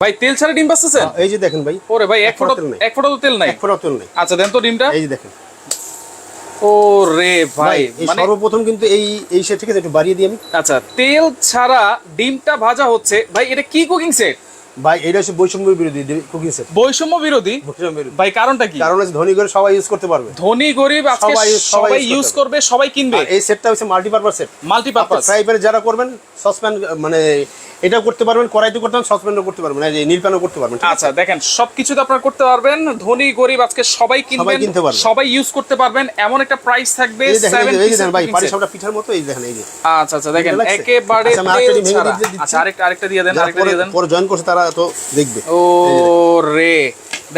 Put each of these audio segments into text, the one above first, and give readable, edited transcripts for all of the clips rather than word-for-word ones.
ভাই তেল ছাড়া ডিম বাঁচতেছেন? এই যে দেখেন ভাই। ওরে ভাই এক ফোঁটা তো তেল নাই। এক ফোঁটা তেল নাই। আচ্ছা দেন তো ডিমটা। এই যে দেখেন। ওরে ভাই মানে সর্বপ্রথম কিন্তু এই সেট থেকে একটু বাড়িয়ে দিই আমি। আচ্ছা তেল ছাড়া ডিমটা ভাজা হচ্ছে ভাই, এটা কি কুকিং সেট? ভাই এটা হচ্ছে বৈষম্য বিরোধী কুকিং সেট। বৈষম্য বিরোধী ভাই, কারণটা কি? কারণ হচ্ছে ধনী গরিব সবাই ইউজ করতে পারবে। ধনী গরিব আজকে সবাই ইউজ করবে, সবাই কিনবে। এই সেটটা হচ্ছে মাল্টিপারপাস সেট। মাল্টিপারপাস ফ্রাই প্যানে যারা করবেন, সসপ্যান মানে এটা করতে পারবেন, কড়াইতে করতে পারবেন, সসপ্যানও করতে পারবেন, এই যে নীল প্যানও করতে পারবেন। আচ্ছা দেখেন সবকিছুতে আপনারা করতে পারবেন। ধনী গরিব আজকে সবাই কিনবেন, সবাই ইউজ করতে পারবেন, এমন একটা প্রাইস থাকবে। এই দেখেন ভাই পাটিসাপটা পিঠার মতো। এই দেখেন এই যে। আচ্ছা আচ্ছা দেখেন একেবারে তেল ছাড়া। আচ্ছা আরেকটা দিয়ে দেন, আরেকটা দিয়ে দেন। পরে জয়েন করছে তারা তো দেখবে। ও রে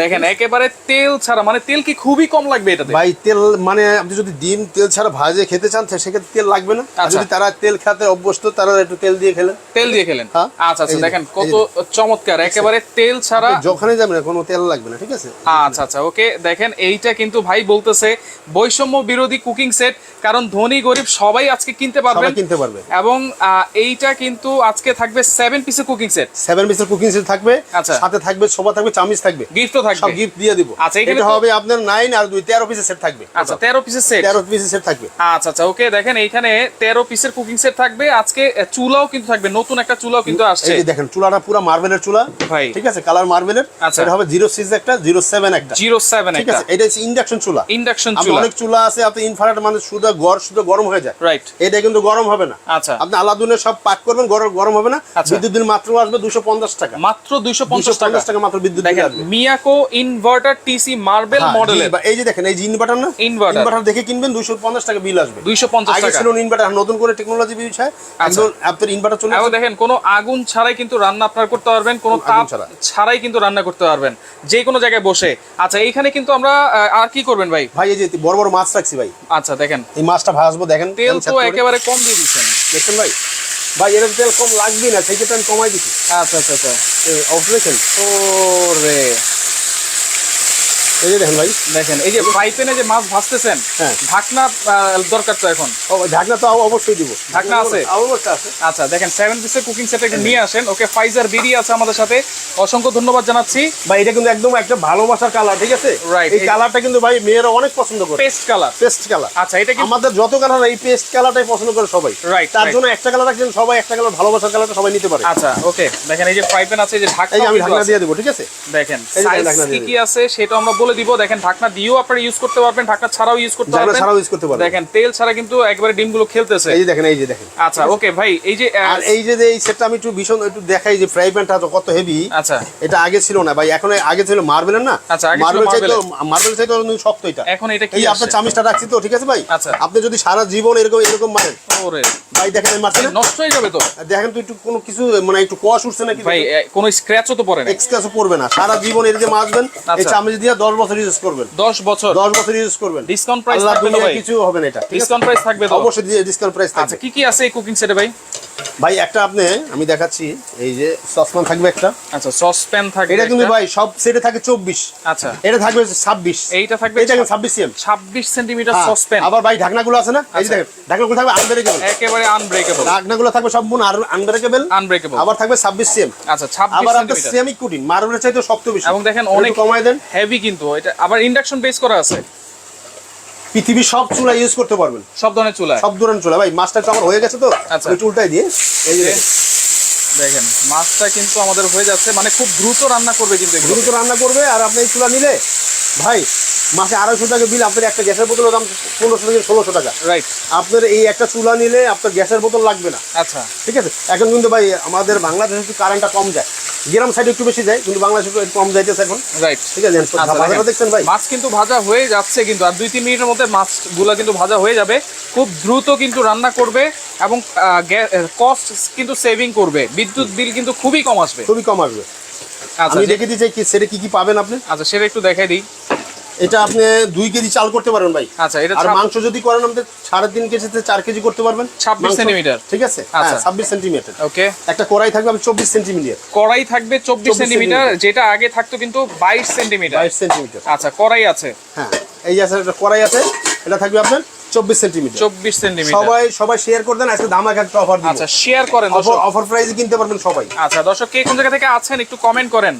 দেখেন একেবারে তেল ছাড়া, মানে তেল কি খুবই কম লাগবে এটাতে ভাই। তেল মানে আপনি যদি ডিম তেল ছাড়া ভাজে খেতে চান সেক্ষেত্রে তেল লাগবে না। আর যদি তারা তেল খেতে অভ্যস্ত তারা একটু তেল দিয়ে খেলেন। আচ্ছা আচ্ছা দেখেন কত চমৎকার, একেবারে তেল ছাড়া যখনই যাবেন না কোনো তেল লাগবে না, ঠিক আছে? আচ্ছা আচ্ছা ওকে দেখেন এইটা কিন্তু ভাই বলতেছে বৈষম্য বিরোধী কুকিং সেট, কারণ ধনী গরিব সবাই আজকে কিনতে পারবে। এবং এইটা কিন্তু আজকে থাকবে 7 পিসের কুকিং সেট। 7 পিসের কুকিং সেট থাকবে। সাথে থাকবে সোফা থাকবে, চামচ থাকবে, গিফটও থাকবে, সব গিফট দিয়ে দিব। আচ্ছা এটা হবে আপনার 9 আর 2 13 পিসের সেট থাকবে। আচ্ছা 13 পিসের সেট। 13 পিসের সেট থাকবে। আচ্ছা আচ্ছা ওকে দেখেন এইখানে 13 পিসের কুকিং সেট থাকবে। আজকে চুলাও কিন্তু থাকবে, নতুন একটা চুলাও কিন্তু আসছে। এই যে দেখেন চুলাটা পুরো মার্বেলের চুলা ভাই, ঠিক আছে? কালার মার্বেলের। এটা হবে 06 একটা, 07 একটা, 07 ঠিক আছে? এটা হচ্ছে ইন্ডাকশন চুলা। ইন্ডাকশন চুলা। অনেক চুলা আছে আপনি ইনফ্রারেড মানে শুধু গরম হয়ে যায়, রাইট? এটা কিন্তু গরম হবে না। আচ্ছা আপনি আলাদুনে সব পাক করবেন, গরম হবে না। বিদ্যুৎ বিল মাত্র আসবে 250 টাকা। মাত্র 250 টাকা মাত্র বিদ্যুৎ বিল আসবে। মিয়াকো ইনভার্টার টিসি মার্বেল মডেলের। এই যে দেখেন এই যে ইনভার্টার না, ইনভার্টার দেখে কিনবেন 250 টাকা বিল আসবে। 250 টাকা। আগে ছিল ইনভার্টার, নতুন করে টেকনোলজি বিষয় একদম আপনার ইনভার্টার চলে আসবে। দেখেন কোনো আগুন ছাড়াই কিন্তু রান্না আপনারা করতে পারবেন, কোনো তাপ ছাড়াই কিন্তু রান্না করতে পারবেন যে কোনো জায়গায় বসে। আচ্ছা এইখানে কিন্তু আমরা আর কি করবেন ভাই? ভাই এই যে বড় বড় মাছ রাখছি ভাই। আচ্ছা দেখেন এই মাছটা ভাজবো। দেখেন তেল তো একেবারে কম দিয়ে দিচ্ছেন, দেখছেন ভাই? ভাই এর তেল কম লাগবে না, সেই ক্ষেত্রে আমি কমাই দিচ্ছি। আচ্ছা আচ্ছা আচ্ছা অবজেকশন। ও রে এই যে দেখেন ভাই, দেখেন এই যে ফ্রাই প্যানে যে মাছ ভাজতেছেন, ঢাকনা দরকার তো এখন। ঢাকনা তো অবশ্যই দিব। ঢাকনা আছে? অবশ্যই আছে। আচ্ছা দেখেন 7 পিসের কুকিং সেট একটু নিয়ে আসেন। ওকে ফাইজার বেরিয়ে আছে আমাদের সাথে, অসংখ্য ধন্যবাদ জানাচ্ছি ভাই। এটা কিন্তু একদম একটা ভালোবাসার কালার, ঠিক আছে? রাইট। এই কালারটা কিন্তু ভাই মেয়েরা অনেক পছন্দ করে, পেস্ট কালার। Paste colour. আচ্ছা এটা কি আমাদের যত কালার এই পেস্ট কালারটাই পছন্দ করে সবাই, রাইট? তার জন্য একটা কালার রাখছেন, সবাই একটা কালার ভালোবাসার কালারটা সবাই নিতে পারে। আচ্ছা ওকে দেখেন এই যে ফ্রাই প্যান আছে, এই যে ঢাকনা, এই আমি ঢাকনা দিয়ে দেব, ঠিক আছে? দেখেন সাইজ কি আছে সেটা আমরা বলে দিব। দেখেন ঢাকনা দিয়েও আপনারা ইউজ করতে পারবেন, ঢাকনা ছাড়াও ইউজ করতে পারবেন। দেখেন তেল ছাড়া কিন্তু একবারে ডিমগুলো খেলতেছে। এই যে দেখেন, এই যে দেখেন। আচ্ছা ওকে ভাই এই যে আর এই যে এই সেটটা আমি একটু ভীষণ একটু দেখাই যে ফ্রাই প্যানটা কত হেভি। আচ্ছা এটা আগে ছিল না ভাই, এখন আগে ছিল মার্বেলের না। আচ্ছা মার্বেল চাইতো শক্ত। এটা এখন এটা কি? এই আপনার চামচটা রাখছি তো, ঠিক আছে ভাই? আচ্ছা আপনি যদি সারা জীবন এরকম মারেন, ওরে ভাই দেখেন এই মারছেন নষ্ট হয়ে যাবে তো। দেখেন তো একটু কোনো কিছু মানে একটু কষ উঠছে নাকি ভাই? কোনো স্ক্র্যাচও তো পড়ে না, স্ক্র্যাচও পড়বে না। সারা জীবন এর যে মাছবেন, এই চামচ দিয়ে 10 বছর ইউজ করবেন। 10 বছর ইউজ করবেন। ডিসকাউন্ট প্রাইস থাকবে তো ভাই? কিছু হবে না, এটা ডিসকাউন্ট প্রাইস থাকবে তো? অবশ্যই ডিসকাউন্ট প্রাইস থাকবে। আচ্ছা কি কি আছে এই কুকিং সেটে ভাই? ভাই একটা আমি দেখাচ্ছি, এই যে সসপ্যান থাকবে একটা। আচ্ছা সসপ্যান থাকবে। এটা কিন্তু ভাই সব সেটে থাকে 24। আচ্ছা এটা থাকবে 26। এইটা থাকবে, এটা 26 সিএম, 26 সেন্টিমিটার সসপ্যান। আবার ভাই ঢাকনাগুলো আছে না, এই যে দেখেন ঢাকনাগুলো থাকবে আনব্রেকেবল, একেবারে আনব্রেকেবল। ঢাকনাগুলো থাকবে সম্পূর্ণ আনব্রেকেবল। আবার থাকবে 26 সিএম। আচ্ছা 26 আবার একটা সেন্টিমিটার সেমি কুটিং, মার্বেলের চাইতে শক্ত বেশি। এবং দেখেন অনেক কমাই দেন, হেভি কিন্তু। এটা আবার ইন্ডাকশন বেস করা আছে। পৃথিবীর সব চুলা ইউজ করতে পারবেন, সব ধরনের চুলা। ভাই মাছটা তো আমার হয়ে গেছে তো, ওই চুলটাই দিয়ে এই যে দেখেন মাছটা কিন্তু আমাদের হয়ে যাচ্ছে, মানে খুব দ্রুত রান্না করবে কিন্তু, দ্রুত রান্না করবে। আর আপনি এই চুলা নিলে ভাই মাসে 250 টাকা বিল, আপনার একটা গ্যাসের বোতলের দাম 1500 থেকে 1600 টাকা। রাইট। আপনার এই একটা চুলা নিলে আপনার গ্যাসের বোতল লাগবে না। আচ্ছা ঠিক আছে। এখন কিন্তু ভাই আমাদের বাংলাদেশে একটু কারেন্টটা কম যায়, গ্রাম সাইডে একটু বেশি যায়, কিন্তু বাংলাদেশে একটু কম যাইতেছে এখন। রাইট ঠিক আছে। ভাজাটা দেখছেন ভাই, মাছ কিন্তু ভাজা হয়ে যাচ্ছে কিন্তু, আর 2-3 মিনিটের মধ্যে মাছগুলো কিন্তু ভাজা হয়ে যাবে। খুব দ্রুত কিন্তু রান্না করবে এবং কস্ট কিন্তু সেভিং করবে। বিদ্যুৎ বিল কিন্তু খুবই কম আসবে, আচ্ছা আমি দেখে দিচ্ছি কি সেটা কি পাবেন আপনি। আচ্ছা সেটা একটু দেখাই দিই। এটা আপনি 2 কেজি চাল করতে পারবেন ভাই। আচ্ছা এটা আর মাংস যদি করেন আপনি 3.5 কেজিতে 4 কেজি করতে পারবেন। 26 সেন্টিমিটার, ঠিক আছে? আচ্ছা 26 সেন্টিমিটার। ওকে। একটা কড়াই থাকবে 24 সেন্টিমিটার। কড়াই থাকবে 24 সেন্টিমিটার, যেটা আগে থাকতো কিন্তু 22 সেন্টিমিটার। 22 সেন্টিমিটার। আচ্ছা কড়াই আছে, হ্যাঁ এই যে আছে একটা কড়াই আছে, এটা থাকবে আপনার 24 সেন্টিমিটার। 24 সেন্টিমিটার। সবাই শেয়ার করে দেন, আজকে ধামাকা একটা অফার দিব। আচ্ছা শেয়ার করেন দর্শক, অফার প্রাইসে কিনতে পারবেন সবাই। আচ্ছা দর্শক কে কোন জায়গা থেকে আছেন একটু কমেন্ট করেন।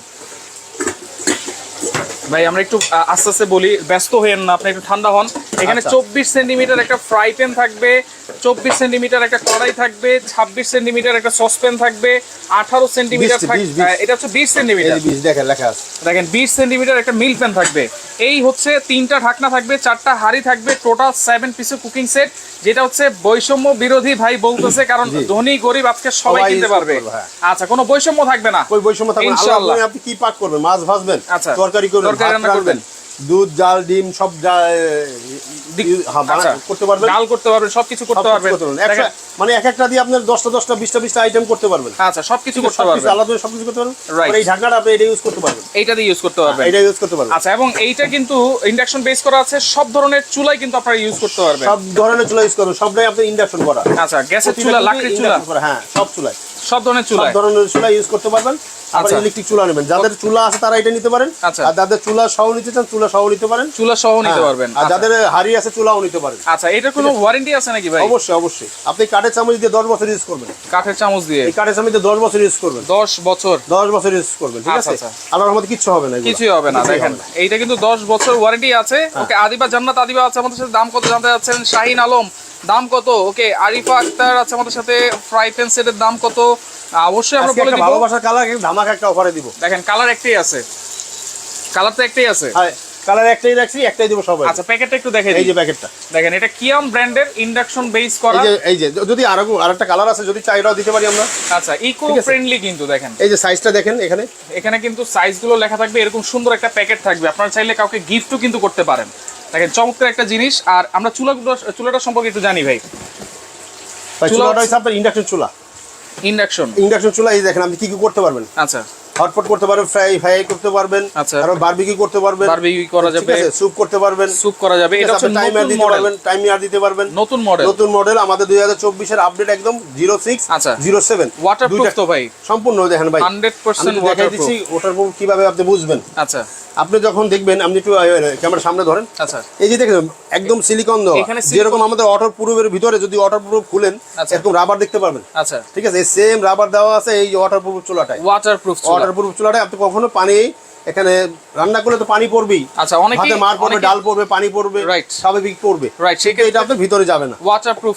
ভাই আমরা একটু আস্তে আস্তে বলি, ব্যস্ত হয়েন না, আপনি একটু ঠান্ডা হন। এখানে 24 সেন্টিমিটার একটা ফ্রাই প্যান থাকবে, 24 সেন্টিমিটার একটা কড়াই থাকবে, 26 সেন্টিমিটার একটা সসপ্যান থাকবে, 18 সেন্টিমিটার থাকবে, এটা হচ্ছে 20 সেন্টিমিটার, দেখেন লেখা আছে, দেখেন 20 সেন্টিমিটার একটা মিল্ক প্যান থাকবে। এই হচ্ছে 3টা ঢাকনা থাকবে, 4টা হাঁড়ি থাকবে, টোটাল 7 পিসের কুকিং সেট, যেটা হচ্ছে বৈষম্য বিরোধী ভাই বলতেছে, কারণ ধনী গরিব আজকে সবাই কিনতে পারবে। আচ্ছা কোনো বৈষম্য থাকবে না, কই বৈষম্য থাকবে না ইনশাআল্লাহ। আপনি কি পাক করবেন? মাছ ভাজবেন, আচ্ছা তরকারি করবেন, রান্না করবেন, দুধ জাল ডিম সব করতে পারবেন, ডাল করতে পারবেন, সবকিছু করতে পারবেন। মানে এক একটা দিয়ে আপনার 10টা 20টা আইটেম করতে পারবেন। আচ্ছা সবকিছু করতে পারবেন, আলাদা সবকিছু করতে পারবেন। আর এই ঢাকনাটা আপনি এটা ইউজ করতে পারবেন, এইটা দিয়ে ইউজ করতে পারবেন, এটা ইউজ করতে পারবেন। আচ্ছা এবং এইটা কিন্তু ইন্ডাকশন বেস করা আছে, সব ধরনের চুলাই কিন্তু আপনারা ইউজ করতে পারবেন, সব ধরনের চুলা ইউজ করবেন, সবটাই আপনি ইন্ডাকশন করা। আচ্ছা গ্যাসের চুলা, লাকড়ির চুলা, হ্যাঁ সব চুলাই, সব ধরনের চুলা ইউজ করতে পারবেন। আবার ইলেকট্রিক চুলা নেবেন, যাদের চুলা আছে তারা এটা নিতে পারেন। আর যাদের চুলা সহ নিতে চান চুলা সহ নিতে পারেন, আর যাদের হাড়ি আছে চুলাও নিতে পারেন। আচ্ছা এটার কোনো ওয়ারেন্টি আছে নাকি ভাই? অবশ্যই আপনি কাঠের চামচ দিয়ে 10 বছর ইউজ করবেন। কাঠের চামচ দিয়ে, এই কাঠের চামচ দিয়ে 10 বছর ইউজ করবেন, 10 বছর ইউজ করবেন, ঠিক আছে? আল্লাহর রহমতে কিচ্ছু হবে না, কিছুই হবে না। দেখেন এইটা কিন্তু 10 বছর ওয়ারেন্টি আছে। ওকে আদিবা জান্নাত আদিবা আছে আমাদের সাথে, দাম কত জানতে যাচ্ছেন? শাহিন আলম দাম কত? ওকে আরিফা আক্তার আছে আমাদের সাথে, ফ্রাই প্যান সেটের দাম কত অবশ্যই আমরা বলে দিব। ভালোবাসার কালার ধামাকা একটা অফারে দিব। দেখেন কালার একটাই আছে, কালার তো একটাই আছে, কালার একটাই রাখছি, একটাই দিব সবাই। আচ্ছা প্যাকেটটা একটু দেখেন, এই যে প্যাকেটটা দেখেন, এটা কিয়াম ব্র্যান্ডের ইন্ডাকশন বেস করা। এই যে যদি আরেকটা কালার আছে, যদি চাইরাও দিতে পারি আমরা। আচ্ছা ইকো ফ্রেন্ডলি কিন্তু দেখেন, এই যে সাইজটা দেখেন, এখানে কিন্তু সাইজগুলো লেখা থাকবে, এরকম সুন্দর একটা প্যাকেট থাকবে, আপনারা চাইলে কাউকে গিফটও কিন্তু করতে পারেন। দেখেন চমৎকার একটা জিনিস। আর আমরা চুলাটা সম্পর্কে একটু জানি ভাই। চুলাটা হচ্ছে আপনার ইন্ডাকশন চুলা, ইন্ডাকশন চুলা। এই দেখেন আপনি কি কি করতে পারবেন। আচ্ছা হটপট করতে পারবেন, ফ্রাই করতে পারবেন, আচ্ছা আর বারবিকিউ করতে পারবেন, বারবিকিউ করা যাবে, স্যুপ করতে পারবেন, স্যুপ করা যাবে। এটা হচ্ছে টাইমার দিতে পারবেন, টাইমার দিতে পারবেন। নতুন মডেল আমাদের 2024 এর আপডেট একদম 06 আচ্ছা 07 ওয়াটারপ্রুফ তো ভাই সম্পূর্ণ। দেখেন ভাই 100% ওয়াটারপ্রুফ। ওয়াটারপ্রুফ কিভাবে আপনি বুঝবেন? আচ্ছা আপনি যখন দেখবেন, আপনি একটু ক্যামেরার সামনে ধরেন। আচ্ছা এই যে দেখেন একদম সিলিকন দেওয়া, যেরকম আমাদের ওয়াটারপ্রুফের ভিতরে যদি ওয়াটারপ্রুফ খুলেন এরকম রাবার দেখতে পারবেন। আচ্ছা ঠিক আছে, সেম রাবার দেওয়া আছে এই ওয়াটারপ্রুফ চুলাটায়। ওয়াটারপ্রুফ চুলাটায় আপনি কখনো পানি এখানে রান্না করলে তো পানি পড়বেই। আচ্ছা অনেকে মার পড়বে, ডাল পড়বে, পানি পড়বে, স্বাভাবিক পড়বে, রাইট। সেটা এটা আপনার ভিতরে যাবে না। ওয়াটারপ্রুফ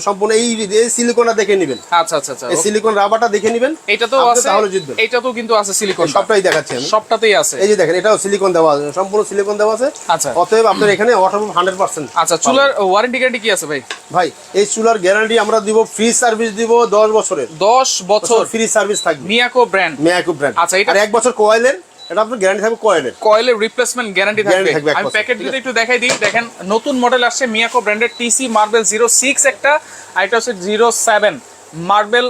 সম্পূর্ণ এই সিলিকনটা দেখে নেবেন। আচ্ছা আচ্ছা আচ্ছা এই সিলিকন রাবারটা দেখে নেবেন। এটা তো আছে, তাহলে জিতবেন। এটা তো কিন্তু আছে সিলিকন, সবটাই দেখাচ্ছি আমি, সবটাতেই আছে। এই যে দেখেন এটাও সিলিকন দেওয়া আছে, সম্পূর্ণ সিলিকন দেওয়া আছে। আচ্ছা অতএব আপনার এখানে ওয়াটারপ্রুফ 100%। আচ্ছা চুলার ওয়ারেন্টি গ্যারান্টি কি আছে ভাই? ভাই এই চুলার গ্যারান্টি আমরা দিব, ফ্রি সার্ভিস দিব 10 বছরের, 10 বছর ফ্রি সার্ভিস থাকবে। মিয়াকো ব্র্যান্ড। আচ্ছা এটা 1 বছর কোয়েলের, এটা আপনার গ্যারান্টি থাকবে, কয়েলের রিপ্লেসমেন্ট গ্যারান্টি থাকবে। আমি প্যাকেট যদি একটু দেখাই দিই, দেখেন নতুন মডেল আসছে মিয়াকো ব্র্যান্ডের টিসি মার্বেল 06 একটা, আর এটা হচ্ছে 07 মার্বেল।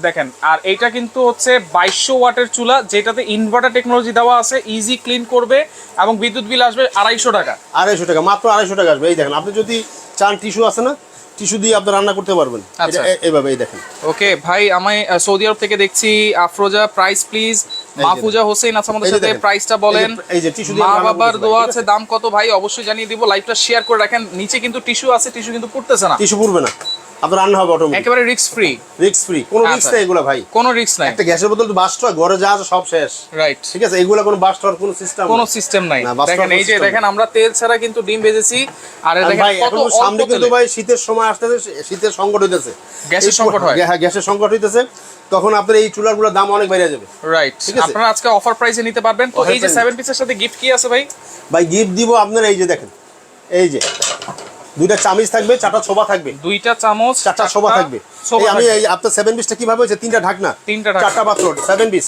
দেখেন আর এইটা কিন্তু হচ্ছে 2200 ওয়াটের চুলা, যেটাতে ইনভার্টার টেকনোলজি দেওয়া আছে, ইজি ক্লিন করবে এবং বিদ্যুৎ বিল আসবে 250 টাকা। 250 টাকা, মাত্র 250 টাকা আসবে। এই দেখেন আপনি যদি চান টিস্যু আছে না, টিস্যু দিয়ে আপনি রান্না করতে পারবেন। আচ্ছা এইভাবে এই দেখেন। ওকে ভাই আমি সৌদি আরব থেকে দেখছি, আফরোজা প্রাইস প্লিজ। মাহফুজা হোসেন আছে আমাদের সাথে, প্রাইসটা বলেন। এই যে টিস্যু দিয়ে মা বাবার দোয়া আছে, দাম কত ভাই অবশ্যই জানিয়ে দিব। লাইভটা শেয়ার করে রাখেন, নিচে কিন্তু টিস্যু আছে, টিস্যু কিন্তু পড়তেছে না, টিস্যু পড়বে না, আপনার রান্না হবে অটোমেটিক, একেবারে রিস্ক ফ্রি, কোনো রিস্ক নাই এগুলা ভাই, কোনো রিস্ক নাই। একটা গ্যাসের বোতল তো বাস্ট হয়, ঘরে যা আছে সব শেষ, রাইট। ঠিক আছে, এগুলা কোনো বাস্ট হওয়ার কোনো সিস্টেম নাই। দেখেন এই যে দেখেন আমরা তেল ছাড়া কিন্তু ডিম ভেজেছি। আর দেখেন কত সামনে কিন্তু ভাই শীতের সময় আসতেছে, শীতের সংকট হইতেছে, গ্যাসের সংকট হয়, হ্যাঁ গ্যাসের সংকট হইতেছে, তখন আপনার এই চুলাগুলোর দাম অনেক বেড়ে যাবে, রাইট। আপনারা আজকে অফার প্রাইসে নিতে পারবেন। তো এই যে 7 পিসের সাথে গিফট কি আছে ভাই? ভাই গিফট দিব আপনার, এই যে দেখেন, এই যে দুইটা চামচ থাকবে, 4টা ছোবা থাকবে, 2টা চামচ 4টা ছোবা থাকবে। আমি এই আপনার 7 পিসটা কিভাবে হয়েছে, 3টা ঢাকনা, 4টা পাত্র, 7 পিস,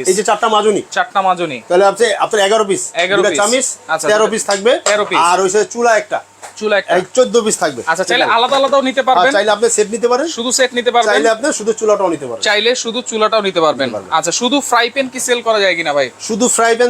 এই যে 4টা মাজুনি, তাহলে আপনার 11 পিস, 2টা চামচ 13 পিস থাকবে, আর হইছে চুলা একটা 14 পিস থাকবে। আচ্ছা চাইলে আলাদা আলাদাও নিতে পারবেন, চাইলে আপনি সেট নিতে পারেন, শুধু সেট নিতে পারবেন, চাইলে আপনি শুধু চুলাটাও নিতে পারবেন, চাইলে শুধু চুলাটাও নিতে পারবেন। আচ্ছা শুধু ফ্রাই প্যান কি সেল করা যায় কিনা ভাই? শুধু ফ্রাই প্যান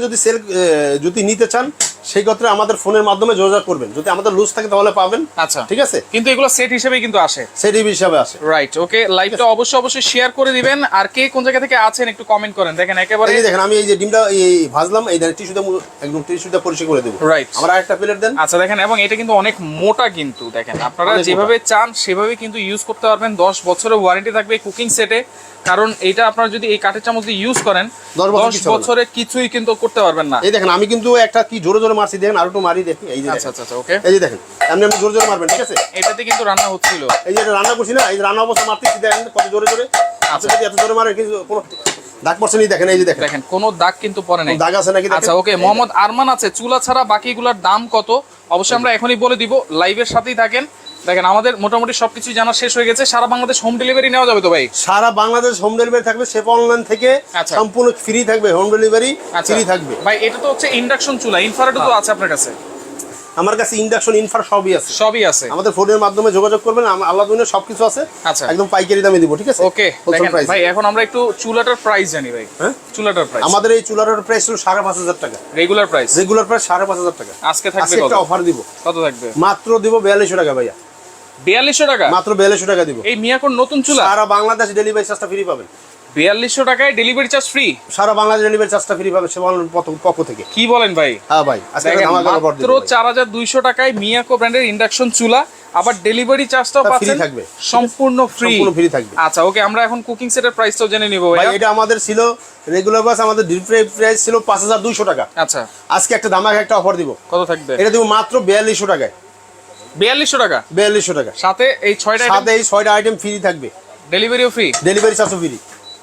যদি নিতে চান, সেই ক্ষেত্রে আমাদের ফোনের মাধ্যমে যোগাযোগ করবেন, যদি আমাদের লুজ থাকে তাহলে পাবেন। আচ্ছা ঠিক আছে, কিন্তু এগুলো সেট হিসেবেই কিন্তু আসে, সেট হিসেবে আসে, রাইট। ওকে লাইভটা অবশ্যই শেয়ার করে দিবেন। আর কে কোন জায়গা থেকে আছেন একটু কমেন্ট করেন। দেখেন একেবারে এই দেখেন আমি এই যে ডিমটা এই ভাজলাম, এই টিস্যুটা একদম টিস্যুটা পরিষ্কার করে দেব, রাইট। আমরা আরেকটা প্লেট দেন। আচ্ছা দেখেন, এবং এটা কিন্তু অনেক অনেক মোটা কিন্তু দেখেন, আপনারা যেভাবে চান সেভাবে কিন্তু ইউজ করতে পারবেন। 10 বছরের ওয়ারেন্টি থাকবে কুকিং সেটে, কারণ এটা আপনারা যদি এই কাঠের চামচ দিয়ে ইউজ করেন 10 বছরে কিছুই কিন্তু করতে পারবেন না। এই দেখেন আমি কিন্তু একটা কি জোরে জোরে মারছি, দেখেন আর একটু মারি দেখি। এই যে আচ্ছা আচ্ছা আচ্ছা, ওকে, এই যে দেখেন আপনি জোরে জোরে মারবেন, ঠিক আছে? এটাতে কিন্তু রান্না হচ্ছিল, এই যে রান্না করছি না, এই রান্না অবস্থা মারতেছি, দেখেন কত জোরে জোরে। আপনি যদি এত জোরে মারেন কিন্তু কোনো দাগ পড়ছে না, দেখেন এই যে দেখেন কোনো দাগ কিন্তু পড়ে নাই, দাগ আছে নাকি? আচ্ছা ওকে, মোহাম্মদ আরমান আছে চুলা ছাড়া, বাকিগুলোর দাম কত অবশ্যই আমরা এখনই বলে দিব, লাইভের সাথেই থাকেন। দেখেন আমাদের মোটামুটি সবকিছু জানা শেষ হয়ে গেছে। সারা বাংলাদেশ হোম ডেলিভারি নেওয়া যাবে তো ভাই? সারা বাংলাদেশ হোম ডেলিভারি থাকবে, সেফ অনলাইন থেকে সম্পূর্ণ ফ্রি থাকবে, হোম ডেলিভারি ফ্রি থাকবে। ভাই এটা তো হচ্ছে ইন্ডাকশন চুলা, ইনফ্রারেডও তো আছে আপনার কাছে? আমার কাছে ইন্ডাকশন ইনফ্রা সবই আছে, সবই আছে। আমাদের ফোনের মাধ্যমে যোগাযোগ করবেন, আল্লাহ দুনিয়া সবকিছু আছে। আচ্ছা, একদম পাইকারি দামে দিব, ঠিক আছে? ওকে, দেখেন ভাই এখন আমরা একটু চুলাটার প্রাইস জানি ভাই। হ্যাঁ, চুলাটার প্রাইস, আমাদের এই চুলাটার প্রাইস হলো 5,500 টাকা রেগুলার প্রাইস। রেগুলার প্রাইস 5,500 টাকা। আজকে থাকবে একটা অফার দিব। কত থাকবে? মাত্র দিব 4200 টাকা ভাইয়া। 4200 টাকা? মাত্র 4200 টাকা দিব। এই মিয়াকোর নতুন চুলা, সারা বাংলাদেশ ডেলিভারি চার্জটা ফ্রি পাবেন। 4200 টাকায় ডেলিভারি চার্জ ফ্রি? সারা বাংলাদেশ ডেলিভারি চার্জটা ফ্রি পাবেন সেবা পক্ষ থেকে। কি বলেন ভাই? হ্যাঁ ভাই, আজকে মাত্র 4200 টাকায় মিয়াকো ব্র্যান্ডের ইন্ডাকশন চুলা, আবার ডেলিভারি চার্জটাও পাচ্ছেন থাকবে, সম্পূর্ণ ফ্রি। সম্পূর্ণ ফ্রি থাকবে। আচ্ছা ওকে, আমরা এখন কুকিং সেটের প্রাইসটাও জেনে নিব ভাই। এটা আমাদের ছিল রেগুলার বাস, আমাদের ডিপ প্রাইস ছিল 5200 টাকা। আচ্ছা, আজকে একটা ধামাকা একটা অফার দিব। কত থাকবে? এটা দিব মাত্র 4200 টাকায়। 4200 টাকা? 4200 টাকা, সাথে এই 6টা আইটেম ফ্রি থাকবে। ডেলিভারিও ফ্রি? ডেলিভারি চার্জও ফ্রি।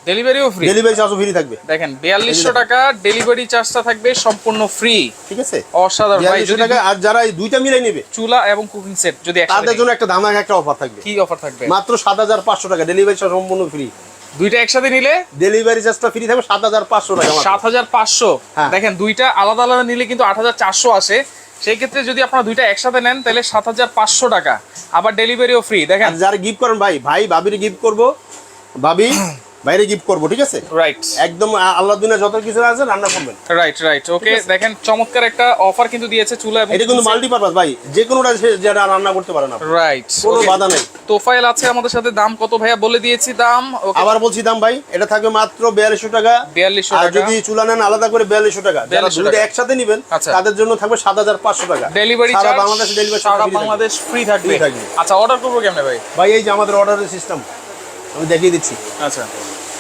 ডেলিভারিও ফ্রি? ডেলিভারি চার্জও ফ্রি থাকবে। দেখেন 4200 টাকা ডেলিভারি চার্জটা থাকবে সম্পূর্ণ ফ্রি, ঠিক আছে? অসাধারণ ভাই। 4200 টাকা, আর যারা এই দুইটা মিলাই নেবে চুলা এবং কুকিং সেট যদি একসাথে, তাদের জন্য একটা ধামাকা একটা অফার থাকবে। কি অফার থাকবে? মাত্র 7500 টাকা, ডেলিভারি চার্জ সম্পূর্ণ ফ্রি। দুইটা একসাথে নিলে ডেলিভারি চার্জটা ফ্রি থাকবে 7500 টাকা। 7500? দেখেন দুইটা আলাদা আলাদা নিলে কিন্তু 8400 আসে। সেই ক্ষেত্রে যদি আপনারা দুইটা একসাথে নেন তাহলে 7500 টাকা, আবার ডেলিভারিও ফ্রি। দেখেন যারা গিফট করেন ভাই, ভাবির গিফট করব, ভাবি বাইরে গিফট করব, ঠিক আছে? রাইট, একদম আল্লাহ দুনিয়া যত কিছু আছে রান্না করবেন। রাইট ওকে, দেখেন চমৎকার একটা অফার কিন্তু দিয়েছে চুলা এবং এটা কিন্তু মাল্টিপারপাস ভাই, যে কোনোটা যারা রান্না করতে পারে না। রাইট, কোনো বাধা নেই। তোফাইল আছে আমাদের সাথে। দাম কত ভাইয়া বলে দিয়েছি দাম, আবার বলছি দাম ভাই, এটা থাকবে মাত্র 4200 টাকা। 4200 আর টাকা। যদি চুলা নেন আলাদা করে 4200 টাকা। যারা দুটো একসাথে নেবেন তাদের জন্য থাকবে 7500 টাকা। ডেলিভারি চার্জ সারা বাংলাদেশে ডেলিভারি সারা বাংলাদেশ ফ্রি থাকবে। আচ্ছা, অর্ডার করব কেমনে ভাই? ভাই এই যে আমাদের অর্ডারের সিস্টেম আমি দেখিয়ে দিচ্ছি। আচ্ছা,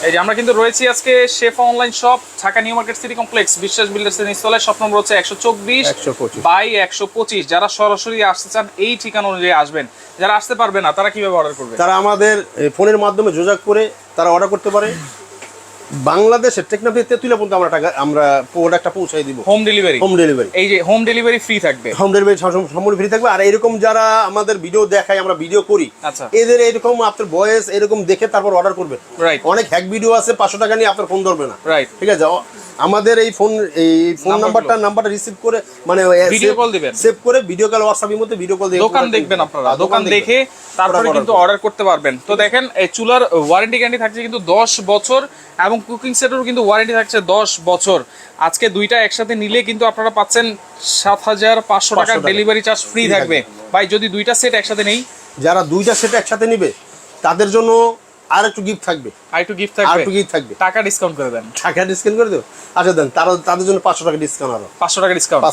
এই যে আমরা কিন্তু রয়েছি আজকে Shefa online shop, Dhaka new market city complex, Biswas বিল্ডার্সের নিচতলায়, শপ নম্বর হচ্ছে 124/125। যারা সরাসরি আসতে চান এই ঠিকানা অনুযায়ী আসবেন, যারা আসতে পারবে না তারা কিভাবে অর্ডার করবে? তারা আমাদের ফোনের মাধ্যমে যোগাযোগ করে তারা অর্ডার করতে পারে। বাংলাদেশের টেকনাফ থেকে তেতুলিয়া পর্যন্ত আমরা প্রোডাক্টটা পৌঁছাই দিব। Home delivery? হোম ডেলিভারি, এই যে হোম ডেলিভারি ফ্রি থাকবে। হোম ডেলিভারি সম্পূর্ণ ফ্রি থাকবে। আর এরকম যারা আমাদের ভিডিও দেখায়, আমরা ভিডিও করি, আচ্ছা, এদের এরকম আপনার ভয়েস এরকম দেখে তারপর অর্ডার করবেন। রাইট, অনেক হ্যাক ভিডিও আছে 500 টাকা নিয়ে আপনার ফোন ধরবে না। রাইট, ঠিক আছে? আমাদের এই ফোন নাম্বারটা রিসিভ করে মানে ভিডিও কল দিবেন, সেভ করে ভিডিও কল, হোয়াটসঅ্যাপের মধ্যে ভিডিও কল দিয়ে দোকান দেখবেন আপনারা, দোকান দেখে তারপরে কিন্তু অর্ডার করতে পারবেন। তো দেখেন এই চুলার ওয়ারেন্টি গ্যারান্টি থাকছে কিন্তু 10 বছর, এবং কুকিং সেটেরও কিন্তু ওয়ারেন্টি থাকছে 10 বছর। আজকে দুইটা একসাথে নিলে কিন্তু আপনারা পাচ্ছেন 7500 টাকা ডেলিভারি চার্জ ফ্রি থাকবে। ভাই যদি দুইটা সেট একসাথে নেই, যারা দুইটা সেট একসাথে নিবে তাদের জন্য আর একটু গিফট থাকবে। টাকা ডিসকাউন্ট করে দেন। টাকা ডিসকাউন্ট করে দেব? আচ্ছা দেন, তাদের জন্য 500 টাকা ডিসকাউন্ট, আরো 500 টাকা ডিসকাউন্ট।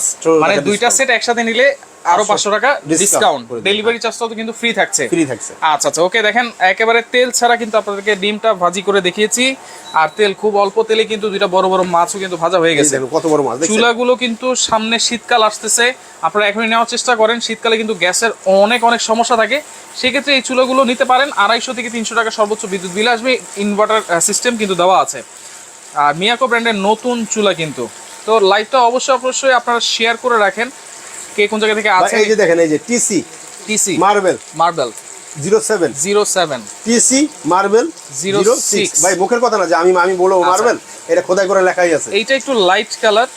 মানে দুইটা সেট একসাথে নিলে আরো 500 টাকা ডিসকাউন্ট। ডেলিভারি চার্জটাও কিন্তু ফ্রি থাকছে। আচ্ছা ওকে, দেখেন একেবারে তেল ছাড়া কিন্তু আপনাদেরকে ডিমটা ভাজি করে দেখিয়েছি, আর তেল খুব অল্প তেলে কিন্তু দুইটা বড় বড় মাছও কিন্তু ভাজা হয়ে গেছে। কত বড় মাছ! চুলাগুলো কিন্তু সামনে শীতকাল আসতেছে, আপনারা এখনই নেওয়ার চেষ্টা করেন। শীতকালে কিন্তু গ্যাসের অনেক সমস্যা থাকে, সেক্ষেত্রে এই চুলাগুলো নিতে পারেন। 250 থেকে 300 টাকা সর্বোচ্চ বিদ্যুৎ বিল আসবে। ইনভার্টার সিস্টেম কিন্তু দেওয়া আছে। আর মিয়াকো ব্র্যান্ডের নতুন চুলা কিন্তু। তো লাইভটা অবশ্যই আপনারা শেয়ার করে রাখেন, কে কোন জায়গা থেকে আছে। এই যে দেখেন, এই যে টিসি মার্বেল 07 টিসি মার্বেল 06। ভাই মুখের কথা না যে আমি বলবো মার্বেল, এটা খোদাই করে লেখাই আছে। এইটা একটু লাইট কালার,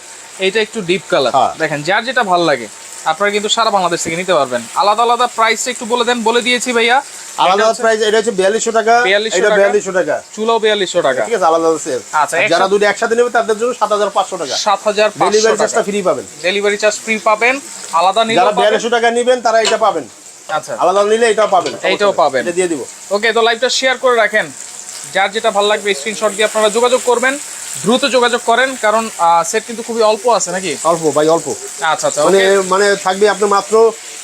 এইটা একটু ডিপ কালার। দেখেন যার যেটা ভালো লাগে আপনারা কিন্তু সারা বাংলাদেশ থেকে নিতে পারবেন। আলাদা আলাদা প্রাইসটা একটু বলে দেন। বলে দিয়েছি ভাইয়া, আলাদা প্রাইস। এটা হচ্ছে 4200 টাকা, এটা 4200 টাকা, চুলাও 4200 টাকা। ঠিক আছে, আলাদা সেল। আচ্ছা, যারা দুটো একসাথে নেবে তাদের জন্য 7500 টাকা। 7500 ডেলিভারি চার্জটা ফ্রি পাবেন। ডেলিভারি চার্জ ফ্রি পাবেন। আলাদা নিলে যারা 4200 টাকা নেবেন তারা এটা পাবেন। আচ্ছা, আলাদা নিলে এটাও পাবেন, এটা দিয়ে দিব। ওকে, তো লাইভটা শেয়ার করে রাখেন। যার যেটা ভালো লাগবে স্ক্রিনশট দিয়ে আপনারা যোগাযোগ করবেন। দ্রুত যোগাযোগ করেন, কারণ সেট কিন্তু খুবই অল্প আছে নাকি? অল্প ভাই, অল্প। আচ্ছা আচ্ছা, মানে থাকবে আপনার মাত্র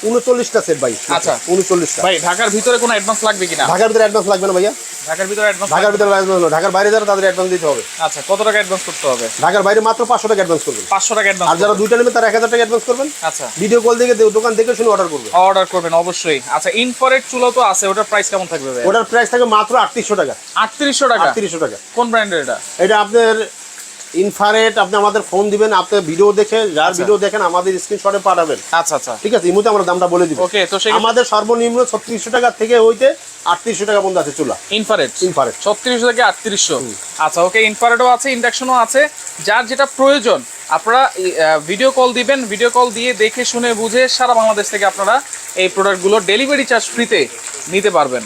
39টা সেট ভাই। আচ্ছা 39টা। ভাই ঢাকার ভিতরে কোনো অ্যাডভান্স লাগবে কিনা? ঢাকার ভিতরে অ্যাডভান্স লাগবে না ভাইয়া। ঢাকার ভিতরে অ্যাডভান্স? ঢাকার ভিতরে অ্যাডভান্স না, ঢাকার বাইরে যারা তাদের অ্যাডভান্স দিতে হবে। আচ্ছা, কত টাকা অ্যাডভান্স করতে হবে? ঢাকার বাইরে মাত্র 500 টাকা অ্যাডভান্স করবেন। 500 টাকা অ্যাডভান্স। আর যারা দুইটা নেবে তারা 1000 টাকা অ্যাডভান্স করবেন। আচ্ছা, ভিডিও কল দেখে দোকান দেখে শুনে অর্ডার করবেন। অর্ডার করবেন অবশ্যই। আচ্ছা, ইনফ্রারেড চুলা তো আছে, ওটার প্রাইস কেমন থাকবে ভাই? ওটার প্রাইস থাকবে মাত্র 3800 টাকা। 3800 টাকা? 3800 টাকা। কোন ব্র্যান্ডের এটা? এটা আপনার ইনফ্রারেড। আপনি আমাদের ফোন দিবেন, আপনি ভিডিও দেখে, যার ভিডিও দেখেন আমাদের স্ক্রিনশটে পাঠাবেন। আচ্ছা আচ্ছা, ঠিক আছে, এই মুহূর্তে আমরা দামটা বলে দিব। ওকে, তো আমাদের সর্বনিম্ন 3600 টাকা থেকে হইতে 3800 টাকা পর্যন্ত আছে চুলা ইনফ্রারেড। 3600 থেকে 3800। আচ্ছা ওকে, ইনফ্রারেডও আছে, ইন্ডাকশনও আছে। যার যেটা প্রয়োজন আপনারা ভিডিও কল দিবেন, ভিডিও কল দিয়ে দেখে শুনে বুঝে সারা বাংলাদেশ থেকে আপনারা এই প্রোডাক্টগুলো ডেলিভারি চার্জ ফ্রিতে নিতে পারবেন।